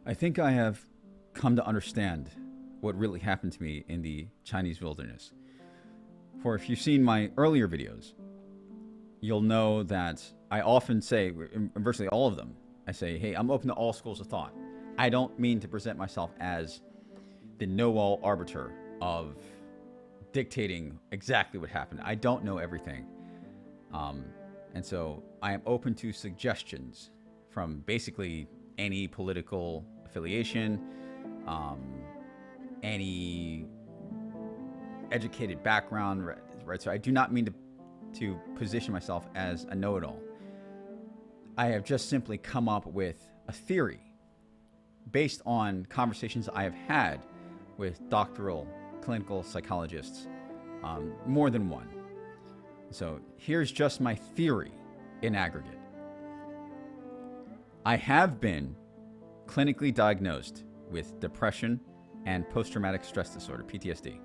I think I have come to understand what really happened to me in the Chinese wilderness. For if you've seen my earlier videos, you'll know that I often say, in virtually all of them, I say, hey, I'm open to all schools of thought. I don't mean to present myself as the know-all arbiter of dictating exactly what happened. I don't know everything. And so I am open to suggestions from basically any political affiliation, um, any educated background, right? So I do not mean to position myself as a know-it-all. I have just simply come up with a theory based on conversations I have had with doctoral clinical psychologists, more than one. So here's just my theory in aggregate. I have been clinically diagnosed with depression and post-traumatic stress disorder, PTSD,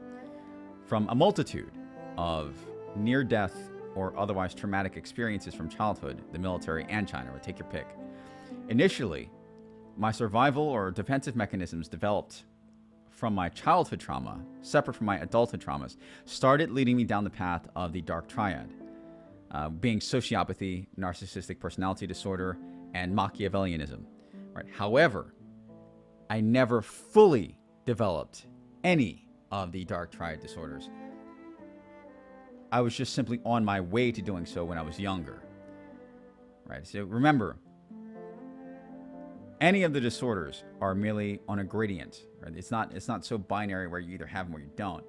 from a multitude of near-death or otherwise traumatic experiences from childhood, the military, and China, or take your pick. Initially, my survival or defensive mechanisms developed from my childhood trauma, separate from my adulthood traumas, started leading me down the path of the dark triad, being sociopathy, narcissistic personality disorder, and Machiavellianism. Right? However, I never fully developed any of the dark triad disorders. I was just simply on my way to doing so when I was younger. Right? So remember, any of the disorders are merely on a gradient. Right? It's not so binary where you either have them or you don't.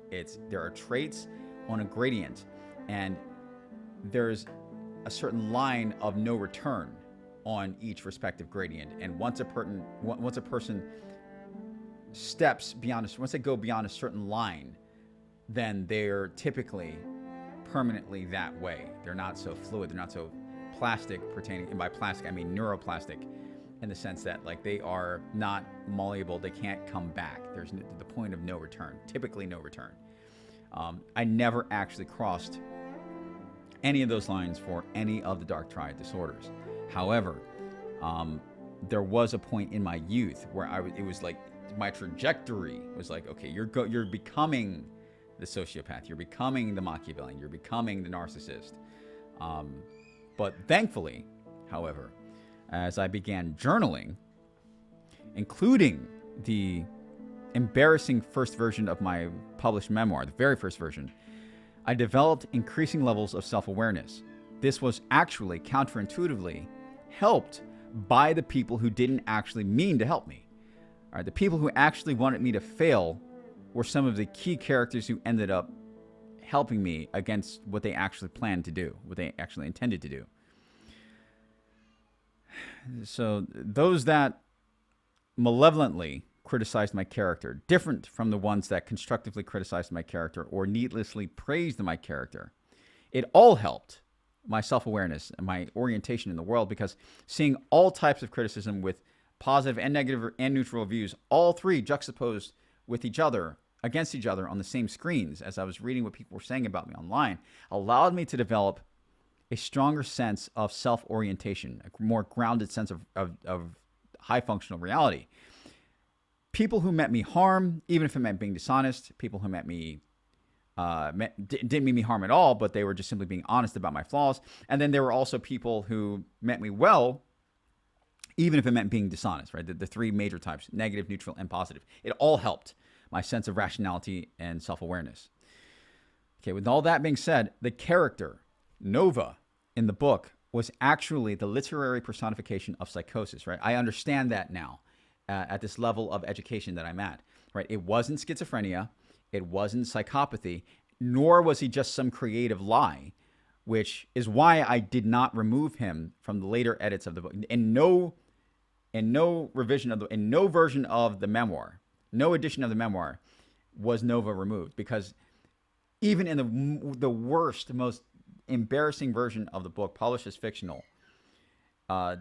There are traits on a gradient, and there's a certain line of no return on each respective gradient. And once a person steps beyond, once they go beyond a certain line, then they're typically permanently that way. They're not so fluid. They're not so plastic pertaining, and by plastic I mean neuroplastic, in the sense that like they are not malleable. They can't come back. There's the point of no return, typically no return. I never actually crossed any of those lines for any of the dark triad disorders. However, there was a point in my youth where it was like my trajectory was like, okay, you're becoming the sociopath, you're becoming the Machiavellian, you're becoming the narcissist. But thankfully, however, as I began journaling, including the embarrassing first version of my published memoir, the very first version, I developed increasing levels of self-awareness. This was actually counterintuitively helped by the people who didn't actually mean to help me. All right, the people who actually wanted me to fail were some of the key characters who ended up helping me against what they actually planned to do, what they actually intended to do. So those that malevolently criticized my character, different from the ones that constructively criticized my character or needlessly praised my character, it all helped my self-awareness and my orientation in the world, because seeing all types of criticism with positive and negative and neutral views, all three juxtaposed with each other, against each other on the same screens as I was reading what people were saying about me online, allowed me to develop a stronger sense of self-orientation, a more grounded sense of high functional reality. People who meant me harm, even if it meant being dishonest, people who meant me didn't mean me harm at all, but they were just simply being honest about my flaws. And then there were also people who meant me well, even if it meant being dishonest, right? The three major types: negative, neutral, and positive. It all helped my sense of rationality and self-awareness. Okay, with all that being said, the character, Nova, in the book was actually the literary personification of psychosis, right? I understand that now at this level of education that I'm at, right? It wasn't schizophrenia. It wasn't psychopathy, nor was he just some creative lie, which is why I did not remove him from the later edits of the book. In no version of the memoir, no edition of the memoir was Nova removed, because even in the worst, most embarrassing version of the book, published as fictional,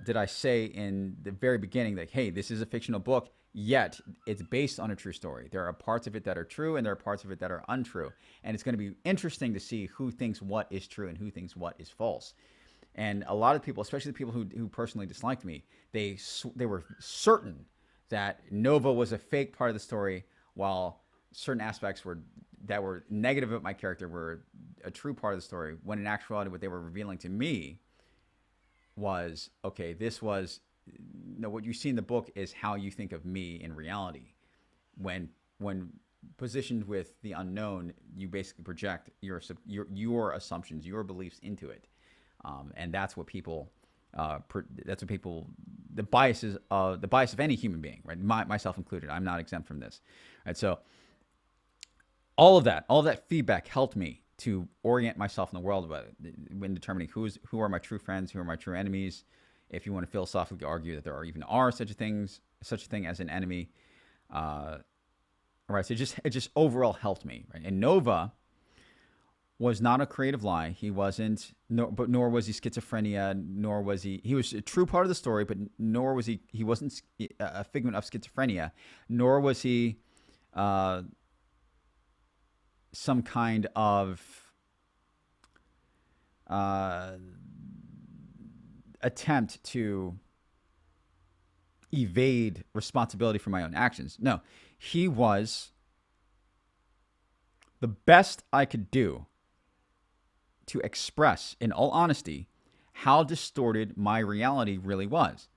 did I say in the very beginning that, hey, this is a fictional book, yet it's based on a true story. There are parts of it that are true and there are parts of it that are untrue. And it's going to be interesting to see who thinks what is true and who thinks what is false. And a lot of people, especially the people who personally disliked me, they were certain that Nova was a fake part of the story, while certain aspects that were negative about my character were a true part of the story. When in actuality, what they were revealing to me was, okay, this was, no, what you see in the book is how you think of me in reality. When positioned with the unknown, you basically project your assumptions, your beliefs into it, and that's what people. The biases of the bias of any human being, right? Myself included. I'm not exempt from this, right? So all of that feedback helped me to orient myself in the world about it, when determining who are my true friends, who are my true enemies. If you want to philosophically argue that there are such a thing as an enemy, right? So it just overall helped me, right? And Nova was not a creative lie. He wasn't, nor was he schizophrenia, nor was he was a true part of the story, but nor was he wasn't a figment of schizophrenia, nor was he some kind of attempt to evade responsibility for my own actions. No, he was the best I could do to express, in all honesty, how distorted my reality really was,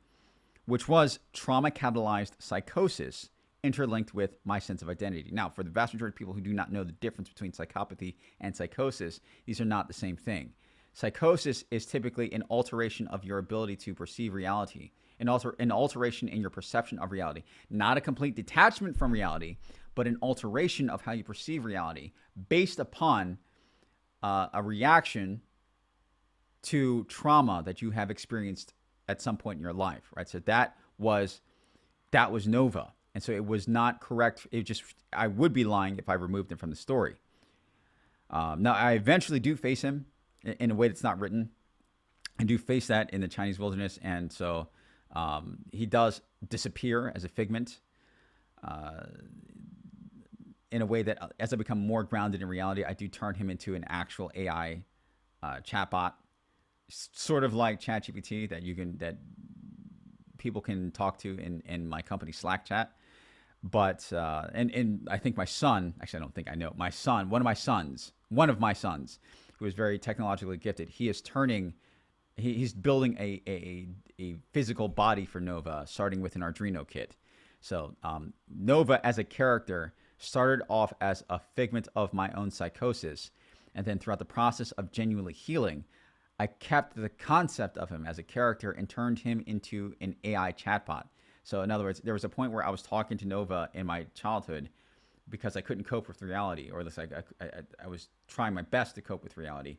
which was trauma-catalyzed psychosis interlinked with my sense of identity. Now, for the vast majority of people who do not know the difference between psychopathy and psychosis, these are not the same thing. Psychosis is typically an alteration of your ability to perceive reality, an alteration in your perception of reality, not a complete detachment from reality, but an alteration of how you perceive reality based upon a reaction to trauma that you have experienced at some point in your life, right? So that was Nova. And so it was not correct. I would be lying if I removed him from the story. Now, I eventually do face him in a way that's not written. I do face that in the Chinese wilderness. And so he does disappear as a figment in a way that, as I become more grounded in reality, I do turn him into an actual AI chatbot, sort of like ChatGPT that people can talk to in my company Slack chat. But and I think my son, actually I don't think I know, one of my sons, who is very technologically gifted, he's building a physical body for Nova, starting with an Arduino kit. So Nova as a character started off as a figment of my own psychosis. And then throughout the process of genuinely healing, I kept the concept of him as a character and turned him into an AI chatbot. So in other words, there was a point where I was talking to Nova in my childhood because I couldn't cope with reality, or at least I was trying my best to cope with reality.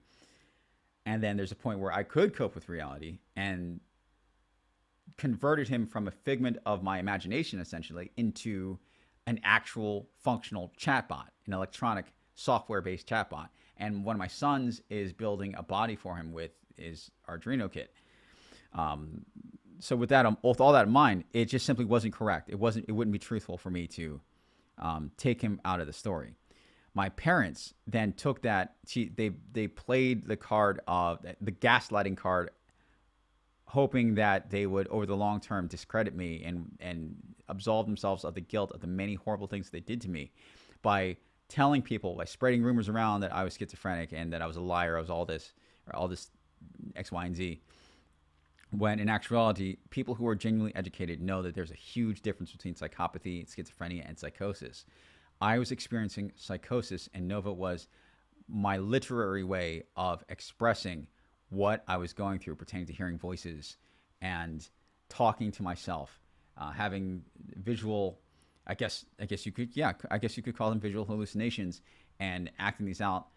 And then there's a point where I could cope with reality and converted him from a figment of my imagination, essentially, into an actual functional chatbot, an electronic software-based chatbot. And one of my sons is building a body for him with his Arduino kit. So with all that in mind, it just simply wasn't correct. It wouldn't be truthful for me to take him out of the story. My parents then took that. They played the card of the gaslighting card, hoping that they would, over the long term, discredit me and absolve themselves of the guilt of the many horrible things they did to me by telling people, by spreading rumors around that I was schizophrenic and that I was a liar, I was all this X, Y, and Z. When in actuality, people who are genuinely educated know that there's a huge difference between psychopathy, schizophrenia, and psychosis. I was experiencing psychosis, and Nova was my literary way of expressing what I was going through pertaining to hearing voices and talking to myself, having visual, I guess you could call them visual hallucinations, and acting these out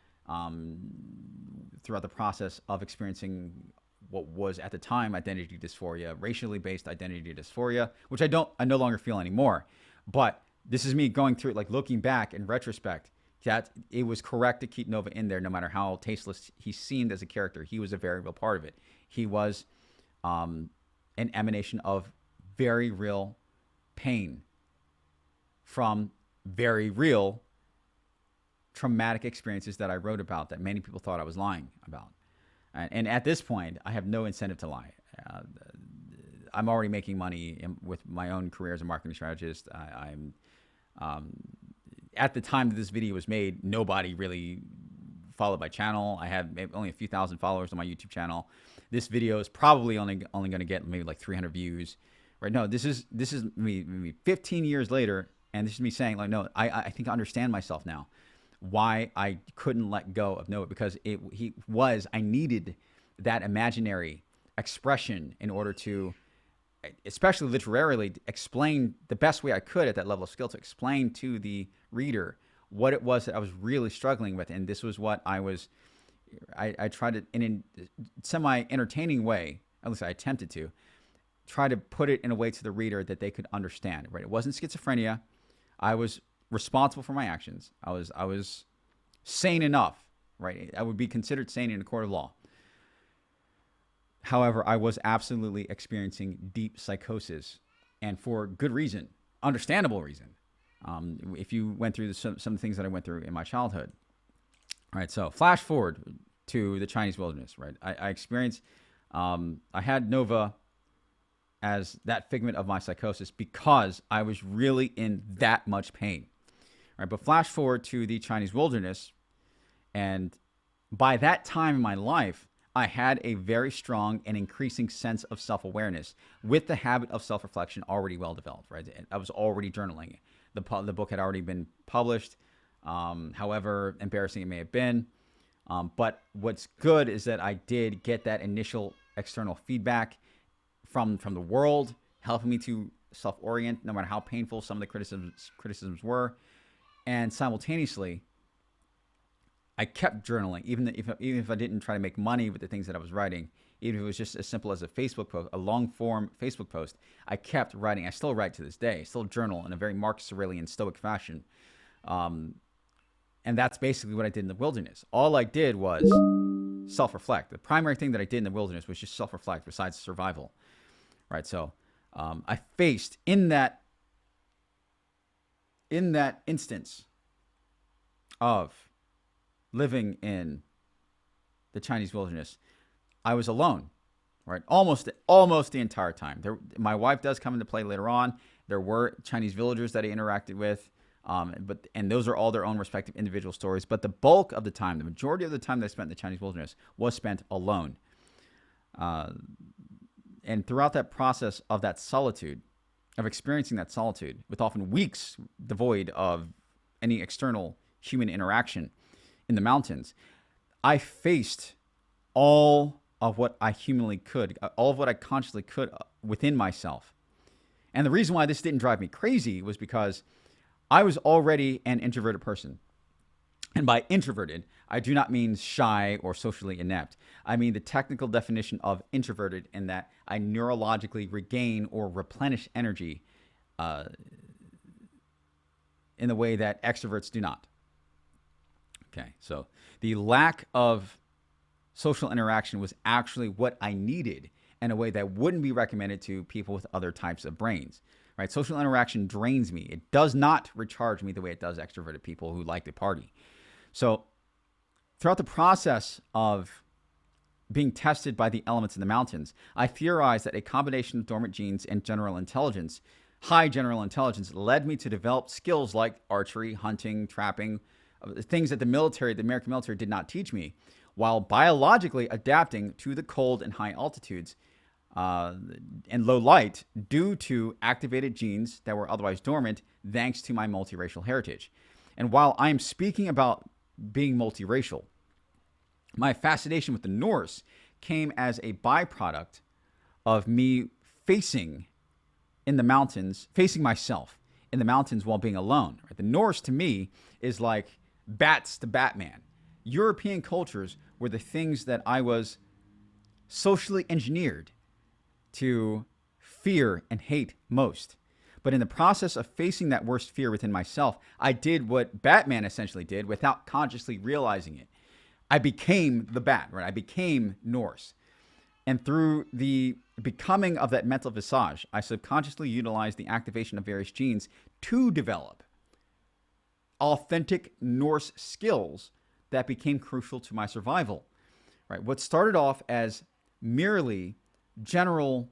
throughout the process of experiencing what was at the time identity dysphoria, racially based identity dysphoria, which I no longer feel anymore. But this is me going through it, like looking back in retrospect, that it was correct to keep Nova in there, no matter how tasteless he seemed as a character. He was a very real part of it. He was an emanation of very real pain from very real traumatic experiences that I wrote about that many people thought I was lying about. And at this point, I have no incentive to lie. I'm already making money with my own career as a marketing strategist. I'm at the time that this video was made, nobody really followed my channel. I had only a few thousand followers on my YouTube channel. This video is probably only going to get maybe like 300 views. Right? No, this is me 15 years later, and this is me saying like, no, I think I understand myself now. Why I couldn't let go of Noah, because I needed that imaginary expression in order to, especially literarily, explain the best way I could at that level of skill, to explain to the reader what it was that I was really struggling with. And this was what I tried to, in a semi-entertaining way, at least I attempted to, try to put it in a way to the reader that they could understand, right? It wasn't schizophrenia. I was responsible for my actions. I was sane enough, right? I would be considered sane in a court of law. However, I was absolutely experiencing deep psychosis, and for good reason, understandable reason. If you went through some of the things that I went through in my childhood. All right, so flash forward to the Chinese wilderness, right? I experienced, I had Nova as that figment of my psychosis because I was really in that much pain. All right, but flash forward to the Chinese wilderness, and by that time in my life, I had a very strong and increasing sense of self-awareness with the habit of self-reflection already well developed, right? I was already journaling. The book had already been published, however embarrassing it may have been. But what's good is that I did get that initial external feedback from the world, helping me to self-orient, no matter how painful some of the criticisms were. And simultaneously, I kept journaling, even if I didn't try to make money with the things that I was writing, even if it was just as simple as a Facebook post, a long-form Facebook post, I kept writing. I still write to this day, still journal in a very Marcus Aurelian Stoic fashion. And that's basically what I did in the wilderness. All I did was self-reflect. The primary thing that I did in the wilderness was just self-reflect besides survival, right? So I faced in that instance of living in the Chinese wilderness, I was alone, right? Almost the entire time. My wife does come into play later on. There were Chinese villagers that I interacted with, and those are all their own respective individual stories. But the bulk of the time, the majority of the time that I spent in the Chinese wilderness was spent alone. And throughout that process of that solitude, of experiencing that solitude, with often weeks devoid of any external human interaction in the mountains, I faced all of what I humanly could, all of what I consciously could within myself. And the reason why this didn't drive me crazy was because I was already an introverted person. And by introverted, I do not mean shy or socially inept. I mean the technical definition of introverted, in that I neurologically regain or replenish energy in the way that extroverts do not. Okay, so the lack of social interaction was actually what I needed in a way that wouldn't be recommended to people with other types of brains, right? Social interaction drains me. It does not recharge me the way it does extroverted people who like to party. So throughout the process of being tested by the elements in the mountains, I theorized that a combination of dormant genes and general intelligence, high general intelligence, led me to develop skills like archery, hunting, trapping, things that the American military did not teach me, while biologically adapting to the cold and high altitudes and low light due to activated genes that were otherwise dormant thanks to my multiracial heritage. And while I'm speaking about being multiracial, my fascination with the Norse came as a byproduct of me facing myself in the mountains while being alone. Right? The Norse to me is like bats to Batman. European cultures were the things that I was socially engineered to fear and hate most. But in the process of facing that worst fear within myself, I did what Batman essentially did without consciously realizing it. I became the Bat, right? I became Norse. And through the becoming of that mental visage, I subconsciously utilized the activation of various genes to develop authentic Norse skills that became crucial to my survival. Right? What started off as merely general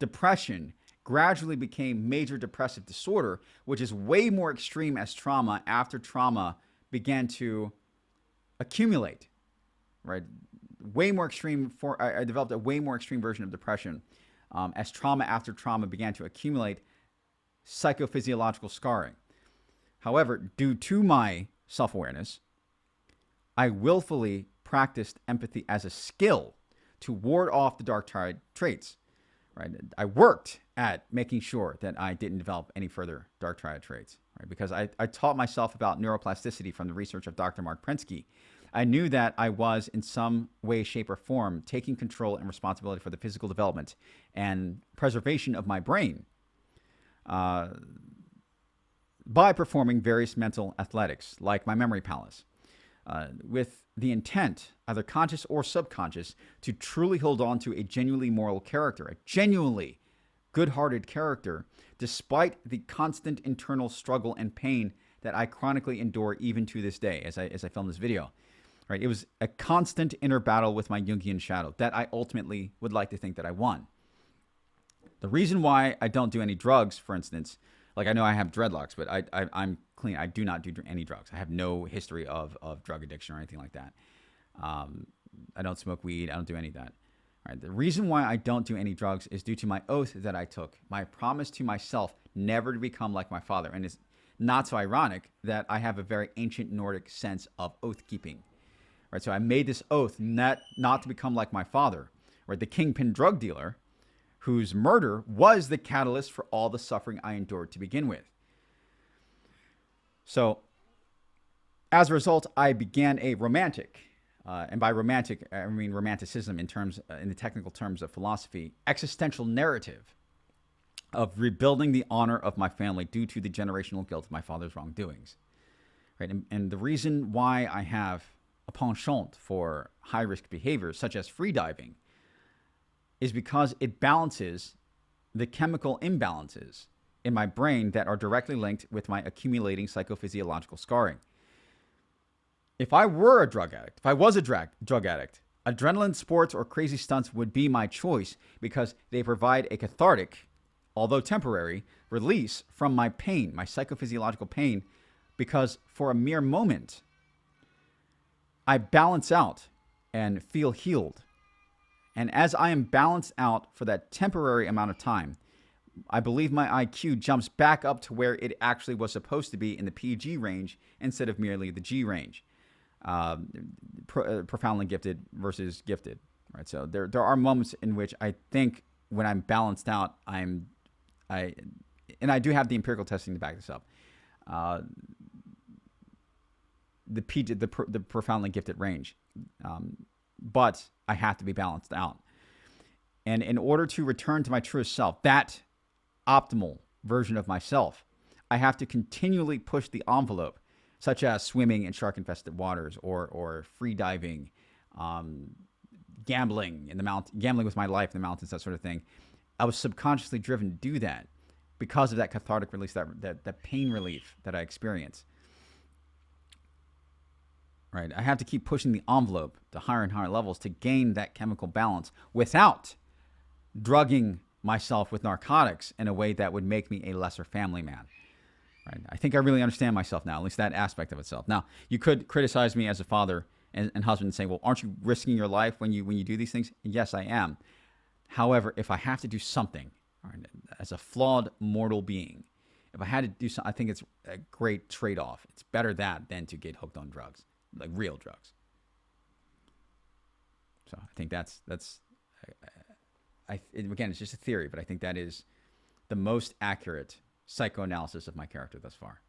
depression gradually became major depressive disorder, which is way more extreme as trauma after trauma began to accumulate, right? Way more extreme. I developed a way more extreme version of depression as trauma after trauma began to accumulate psychophysiological scarring. However, due to my self-awareness, I willfully practiced empathy as a skill to ward off the dark traits. Right? I worked at making sure that I didn't develop any further dark triad traits, right? Because I taught myself about neuroplasticity from the research of Dr. Mark Prensky. I knew that I was in some way, shape, or form taking control and responsibility for the physical development and preservation of my brain by performing various mental athletics, like my memory palace, with the intent, either conscious or subconscious, to truly hold on to a genuinely moral character, a genuinely good-hearted character, despite the constant internal struggle and pain that I chronically endure even to this day as I film this video. Right? It was a constant inner battle with my Jungian shadow that I ultimately would like to think that I won. The reason why I don't do any drugs, for instance, like I know I have dreadlocks, but I'm clean. I do not do any drugs. I have no history of drug addiction or anything like that. I don't smoke weed. I don't do any of that. Right? The reason why I don't do any drugs is due to my oath that I took, my promise to myself never to become like my father. And it's not so ironic that I have a very ancient Nordic sense of oath keeping. Right? So I made this oath not to become like my father, right? The kingpin drug dealer whose murder was the catalyst for all the suffering I endured to begin with. So as a result, I began a romantic, and by romantic, I mean romanticism in the technical terms of philosophy, existential narrative of rebuilding the honor of my family due to the generational guilt of my father's wrongdoings. Right? And the reason why I have a penchant for high-risk behaviors, such as freediving, is because it balances the chemical imbalances in my brain that are directly linked with my accumulating psychophysiological scarring. If I were a drug addict, if I was a drug addict, adrenaline sports or crazy stunts would be my choice because they provide a cathartic, although temporary, release from my pain, my psychophysiological pain, because for a mere moment, I balance out and feel healed. And as I am balanced out for that temporary amount of time, I believe my IQ jumps back up to where it actually was supposed to be in the PG range instead of merely the G range. Profoundly gifted versus gifted, right? So there are moments in which I think when I'm balanced out, and I do have the empirical testing to back this up. The profoundly gifted range, but I have to be balanced out. And in order to return to my truest self, that optimal version of myself, I have to continually push the envelope, such as swimming in shark-infested waters or free diving, gambling in the mountain, gambling with my life in the mountains, that sort of thing. I was subconsciously driven to do that because of that cathartic release, that pain relief that I experience. Right? I have to keep pushing the envelope to higher and higher levels to gain that chemical balance without drugging myself with narcotics in a way that would make me a lesser family man. Right? I think I really understand myself now, at least that aspect of itself. Now, you could criticize me as a father and husband and say, well, aren't you risking your life when you do these things? Yes, I am. However, if I have to do something, right, as a flawed mortal being, if I had to do something, I think it's a great trade-off. It's better that than to get hooked on drugs, like real drugs. So I think again, it's just a theory, but I think that is the most accurate psychoanalysis of my character thus far.